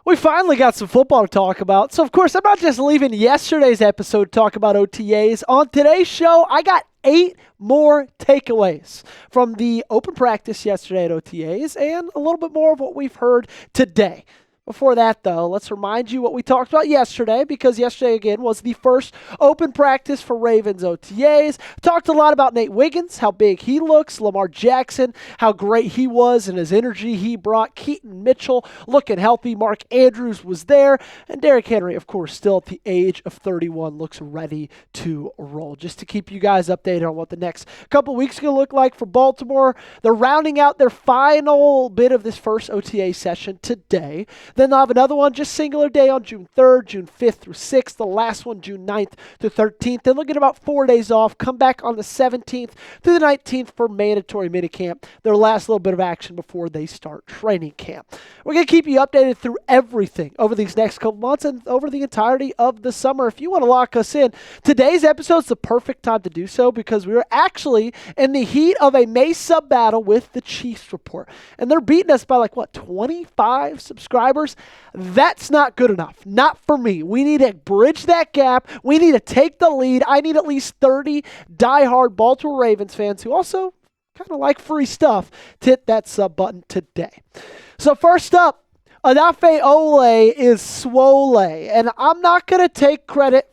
We finally got some football to talk about. So, of course, I'm not just leaving yesterday's episode to talk about OTAs. On today's show, I got 8 more takeaways from the open practice yesterday at OTAs and a little bit more of what we've heard today. Before that, though, let's remind you what we talked about yesterday, because yesterday, again, was the first open practice for Ravens OTAs. Talked a lot about Nate Wiggins, how big he looks, Lamar Jackson, how great he was and his energy he brought, Keaton Mitchell looking healthy, Mark Andrews was there, and Derrick Henry, of course, still at the age of 31, looks ready to roll. Just to keep you guys updated on what the next couple weeks are going to look like for Baltimore. They're rounding out their final bit of this first OTA session today. Then they'll have another one, just singular day on June 3rd, June 5th through 6th. The last one, June 9th to 13th. Then they'll get about 4 days off, come back on the 17th through the 19th for mandatory minicamp. Their last little bit of action before they start training camp. We're going to keep you updated through everything over these next couple months and over the entirety of the summer. If you want to lock us in, today's episode is the perfect time to do so, because we are actually in the heat of a Mesa battle with the Chiefs report. And they're beating us by 25 subscribers? That's not good enough. Not for me. We need to bridge that gap. We need to take the lead. I need at least 30 diehard Baltimore Ravens fans who also kind of like free stuff to hit that sub button today. So first up, Odafe Oweh is swole, and I'm not going to take credit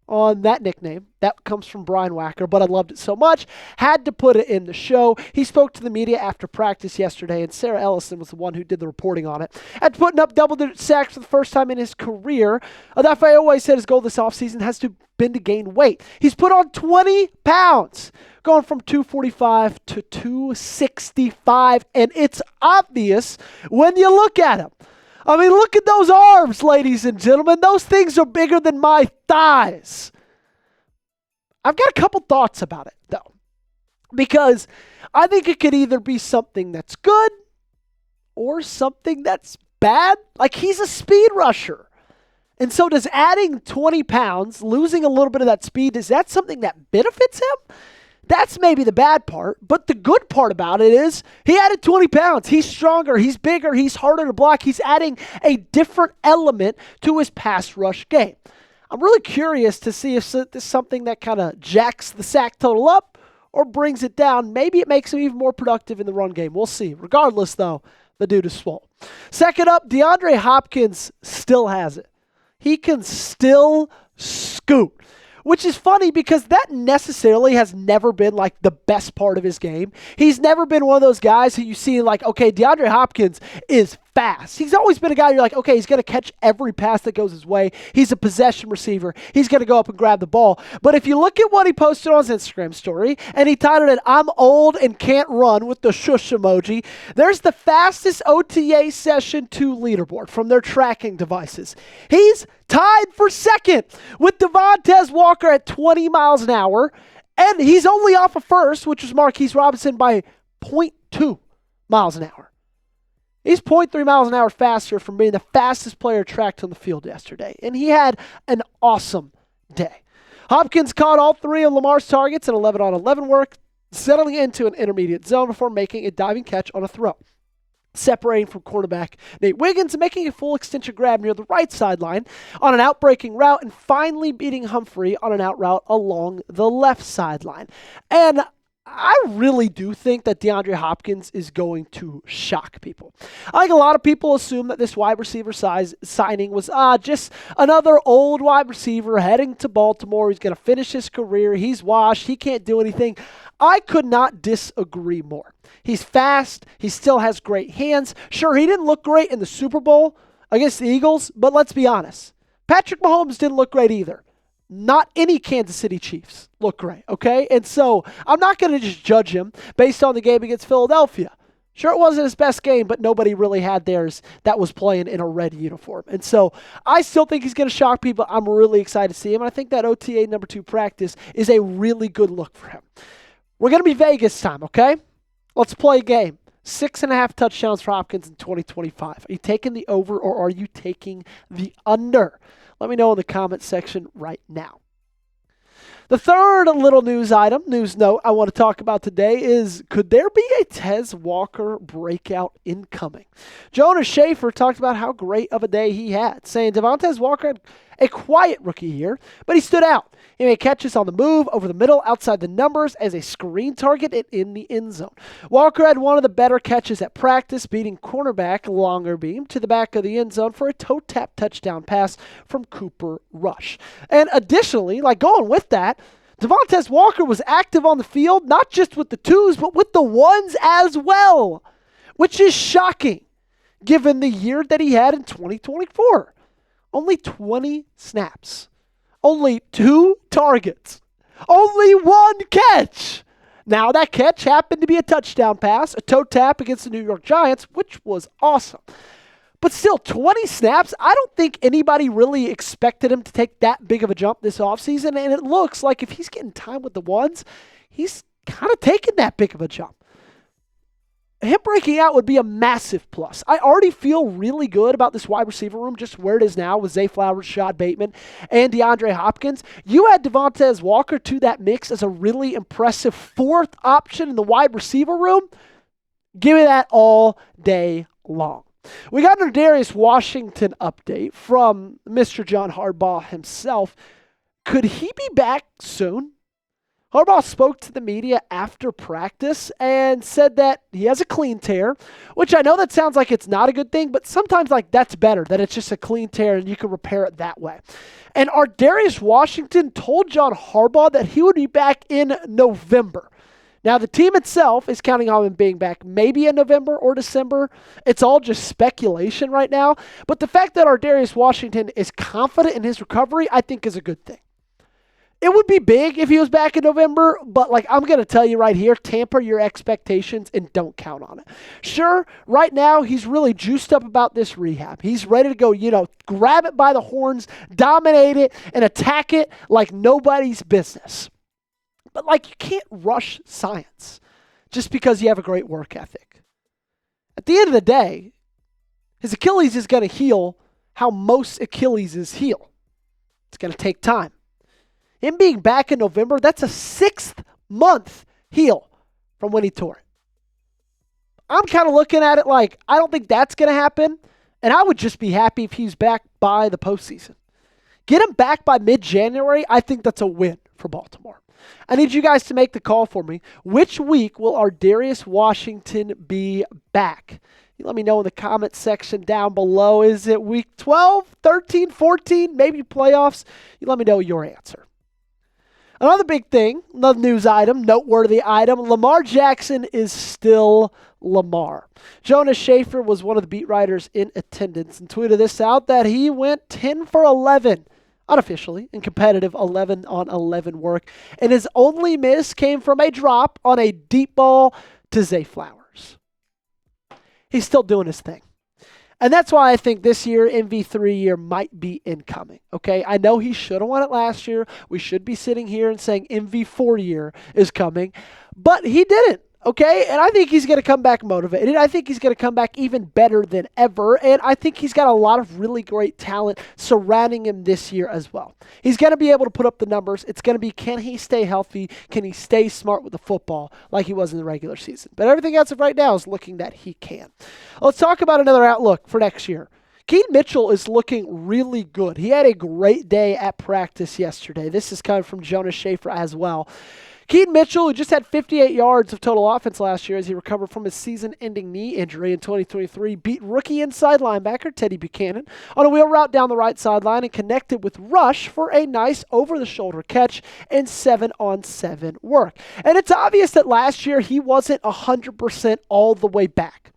on that nickname. That comes from Brian Wacker, but I loved it so much, had to put it in the show. He spoke to the media after practice yesterday, and Sarah Ellison was the one who did the reporting on it. After putting up double-digit sacks for the first time in his career, Odafe Oweh said his goal this offseason has been to gain weight. He's put on 20 pounds, going from 245 to 265, and it's obvious when you look at him. I mean, look at those arms, ladies and gentlemen. Those things are bigger than my thighs. I've got a couple thoughts about it, though, because I think it could either be something that's good or something that's bad. Like, he's a speed rusher. And so does adding 20 pounds, losing a little bit of that speed, is that something that benefits him? That's maybe the bad part, but the good part about it is he added 20 pounds. He's stronger, he's bigger, he's harder to block. He's adding a different element to his pass rush game. I'm really curious to see if this is something that kind of jacks the sack total up or brings it down. Maybe it makes him even more productive in the run game. We'll see. Regardless, though, the dude is swole. Second up, DeAndre Hopkins still has it. He can still scoot. Which is funny, because that necessarily has never been the best part of his game. He's never been one of those guys who you see okay, DeAndre Hopkins is fast. He's always been a guy you're okay, he's going to catch every pass that goes his way. He's a possession receiver. He's going to go up and grab the ball. But if you look at what he posted on his Instagram story, and he titled it, "I'm old and can't run," with the shush emoji, there's the fastest OTA session 2 leaderboard from their tracking devices. He's tied for second with Devontae Walker at 20 miles an hour, and he's only off of first, which was Marquise Robinson, by 0.2 miles an hour. He's 0.3 miles an hour faster from being the fastest player tracked on the field yesterday, and he had an awesome day. Hopkins caught all 3 of Lamar's targets in 11-on-11 work, settling into an intermediate zone before making a diving catch on a throw, separating from cornerback Nate Wiggins and making a full extension grab near the right sideline on an out-breaking route, and finally beating Humphrey on an out route along the left sideline. And I really do think that DeAndre Hopkins is going to shock people. I think a lot of people assume that this wide receiver signing was just another old wide receiver heading to Baltimore. He's going to finish his career. He's washed. He can't do anything. I could not disagree more. He's fast. He still has great hands. Sure, he didn't look great in the Super Bowl against the Eagles, but let's be honest. Patrick Mahomes didn't look great either. Not any Kansas City Chiefs look great, okay? And so I'm not going to just judge him based on the game against Philadelphia. Sure, it wasn't his best game, but nobody really had theirs that was playing in a red uniform. And so I still think he's going to shock people. I'm really excited to see him. I think that OTA number 2 practice is a really good look for him. We're going to be Vegas time, okay? Let's play a game. 6.5 touchdowns for Hopkins in 2025. Are you taking the over or are you taking the under? Let me know in the comment section right now. The third little news note I want to talk about today is, could there be a Tez Walker breakout incoming? Jonas Schaefer talked about how great of a day he had, saying Devontae Walker had a quiet rookie year, but he stood out. He made catches on the move, over the middle, outside the numbers, as a screen target and in the end zone. Walker had one of the better catches at practice, beating cornerback Longerbeam to the back of the end zone for a toe-tap touchdown pass from Cooper Rush. And additionally, going with that, Devontae Walker was active on the field, not just with the twos, but with the ones as well, which is shocking given the year that he had in 2024. Only 20 snaps. Only 2 targets. Only 1 catch. Now, that catch happened to be a touchdown pass, a toe tap against the New York Giants, which was awesome. But still, 20 snaps, I don't think anybody really expected him to take that big of a jump this offseason, and it looks like if he's getting time with the ones, he's kind of taking that big of a jump. Him breaking out would be a massive plus. I already feel really good about this wide receiver room, just where it is now with Zay Flowers, Rashad Bateman, and DeAndre Hopkins. You add Devontae Walker to that mix as a really impressive fourth option in the wide receiver room. Give me that all day long. We got a Darius Washington update from Mr. John Harbaugh himself. Could he be back soon? Harbaugh spoke to the media after practice and said that he has a clean tear, which I know that sounds like it's not a good thing, but sometimes that's better, that it's just a clean tear and you can repair it that way. And our Darius Washington told John Harbaugh that he would be back in November. Now, the team itself is counting on him being back maybe in November or December. It's all just speculation right now. But the fact that our Darius Washington is confident in his recovery, I think is a good thing. It would be big if he was back in November, but I'm going to tell you right here, temper your expectations and don't count on it. Sure, right now he's really juiced up about this rehab. He's ready to go, grab it by the horns, dominate it, and attack it like nobody's business. But you can't rush science just because you have a great work ethic. At the end of the day, his Achilles is going to heal how most Achilleses heal. It's going to take time. Him being back in November, that's a 6th month heal from when he tore it. I'm kind of looking at it I don't think that's going to happen, and I would just be happy if he's back by the postseason. Get him back by mid-January, I think that's a win for Baltimore. I need you guys to make the call for me. Which week will our Darius Washington be back? You let me know in the comment section down below. Is it week 12, 13, 14, maybe playoffs? You let me know your answer. Another big thing, another news item, noteworthy item, Lamar Jackson is still Lamar. Jonas Schaefer was one of the beat writers in attendance and tweeted this out, that he went 10 for 11, unofficially, in competitive 11-on-11 work, and his only miss came from a drop on a deep ball to Zay Flowers. He's still doing his thing. And that's why I think this year, MV3 year, might be incoming, okay? I know he should have won it last year. We should be sitting here and saying MV4 year is coming, but he didn't, okay? And I think he's going to come back motivated. I think he's going to come back even better than ever, and I think he's got a lot of really great talent surrounding him this year as well. He's going to be able to put up the numbers. It's going to be, can he stay healthy? Can he stay smart with the football like he was in the regular season? But everything else of right now is looking that he can. Let's talk about another outlook for next year. Keaton Mitchell is looking really good. He had a great day at practice yesterday. This is coming from Jonas Schaefer as well. Keaton Mitchell, who just had 58 yards of total offense last year as he recovered from his season-ending knee injury in 2023, beat rookie inside linebacker Teddy Buchanan on a wheel route down the right sideline and connected with Rush for a nice over-the-shoulder catch and 7-on-7 work. And it's obvious that last year he wasn't 100% all the way back.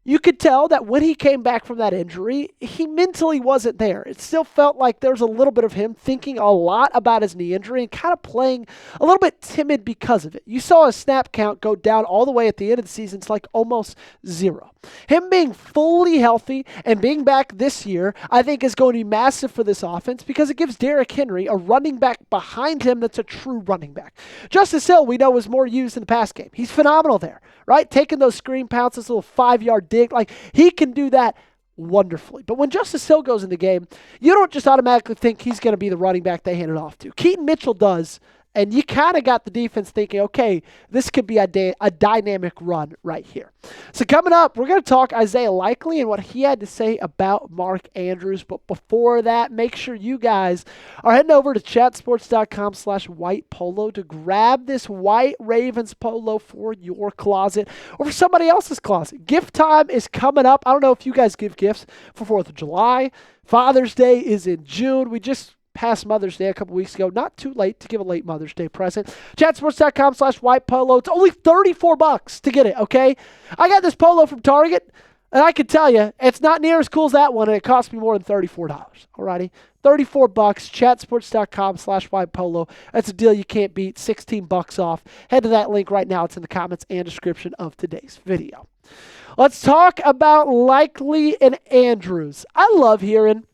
You could tell that when he came back from that injury, he mentally wasn't there. It still felt like there was a little bit of him thinking a lot about his knee injury and kind of playing a little bit timid because of it. You saw his snap count go down all the way at the end of the season. It's almost 0. Him being fully healthy and being back this year, I think is going to be massive for this offense because it gives Derrick Henry a running back behind him that's a true running back. Justice Hill, we know, is more used in the pass game. He's phenomenal there, right? Taking those screen pounces, little 5-yard dig, he can do that wonderfully. But when Justice Hill goes in the game, you don't just automatically think he's going to be the running back they hand it off to. Keaton Mitchell does And you kind of got the defense thinking, okay, this could be a dynamic run right here. So coming up, we're going to talk Isaiah Likely and what he had to say about Mark Andrews. But before that, make sure you guys are heading over to chatsports.com/white polo to grab this white Ravens polo for your closet or for somebody else's closet. Gift time is coming up. I don't know if you guys give gifts for 4th of July. Father's Day is in June. We just passed Mother's Day a couple weeks ago. Not too late to give a late Mother's Day present. Chatsports.com/white polo. It's only $34 to get it, okay? I got this polo from Target, and I can tell you, it's not near as cool as that one, and it cost me more than $34. Alrighty? $34, chatsports.com/white polo. That's a deal you can't beat. $16 off. Head to that link right now. It's in the comments and description of today's video. Let's talk about Likely and Andrews. I love hearing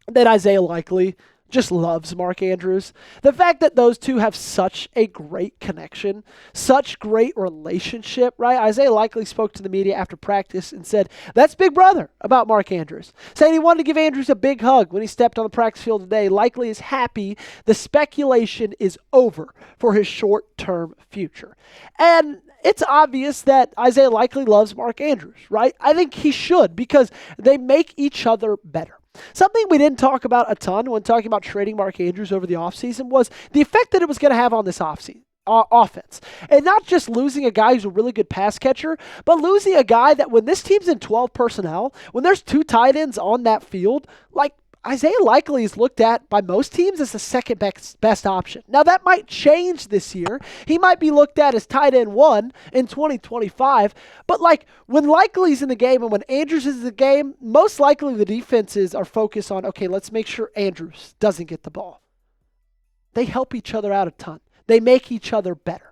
that Isaiah Likely just loves Mark Andrews. The fact that those two have such a great connection, such great relationship, right? Isaiah Likely spoke to the media after practice and said, that's big brother about Mark Andrews. Saying he wanted to give Andrews a big hug when he stepped on the practice field today. Likely is happy the speculation is over for his short-term future. And it's obvious that Isaiah Likely loves Mark Andrews, right? I think he should because they make each other better. Something we didn't talk about a ton when talking about trading Mark Andrews over the offseason was the effect that it was going to have on this offense. And not just losing a guy who's a really good pass catcher, but losing a guy that when this team's in 12 personnel, when there's 2 tight ends on that field, like Isaiah Likely is looked at by most teams as the second best option. Now, that might change this year. He might be looked at as tight end 1 in 2025. But, like, when Likely's in the game and when Andrews is in the game, most likely the defenses are focused on, okay, let's make sure Andrews doesn't get the ball. They help each other out a ton. They make each other better.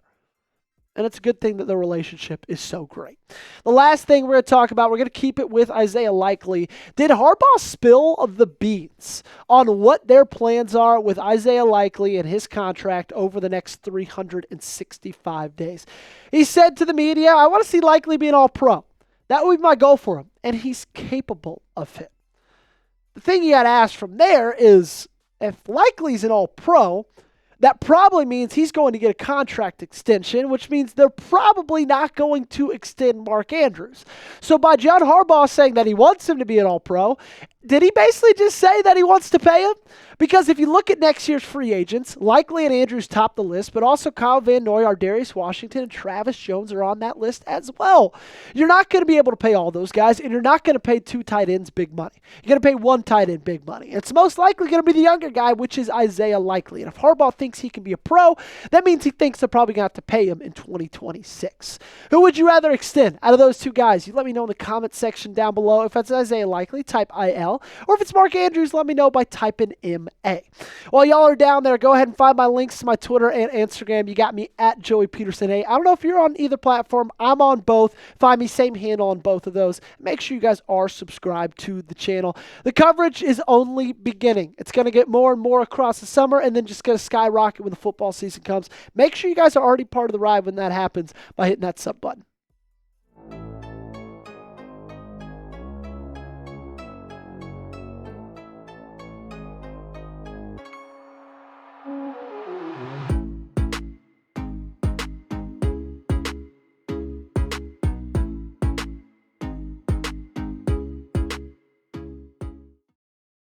And it's a good thing that the relationship is so great. The last thing we're going to talk about, we're going to keep it with Isaiah Likely. Did Harbaugh spill the beans on what their plans are with Isaiah Likely and his contract over the next 365 days? He said to the media, I want to see Likely be an all-pro. That would be my goal for him. And he's capable of it. The thing you got to ask from there is, if Likely's an all-pro, that probably means he's going to get a contract extension, which means they're probably not going to extend Mark Andrews. So by John Harbaugh saying that he wants him to be an all-pro, did he basically just say that he wants to pay him? Because if you look at next year's free agents, Likely and Andrews top the list, but also Kyle Van Noy, Darius Washington, and Travis Jones are on that list as well. You're not going to be able to pay all those guys, and you're not going to pay 2 tight ends big money. You're going to pay 1 tight end big money. It's most likely going to be the younger guy, which is Isaiah Likely. And if Harbaugh thinks he can be a pro, that means he thinks they're probably going to have to pay him in 2026. Who would you rather extend out of those 2 guys? You let me know in the comment section down below. If it's Isaiah Likely, type IL. Or if it's Mark Andrews, let me know by typing MA. While y'all are down there, go ahead and find my links to my Twitter and Instagram. You got me at Joey Petersen A. I don't know if you're on either platform. I'm on both. Find me same handle on both of those. Make sure you guys are subscribed to the channel. The coverage is only beginning. It's going to get more and more across the summer and then just going to skyrocket when the football season comes. Make sure you guys are already part of the ride when that happens by hitting that sub button.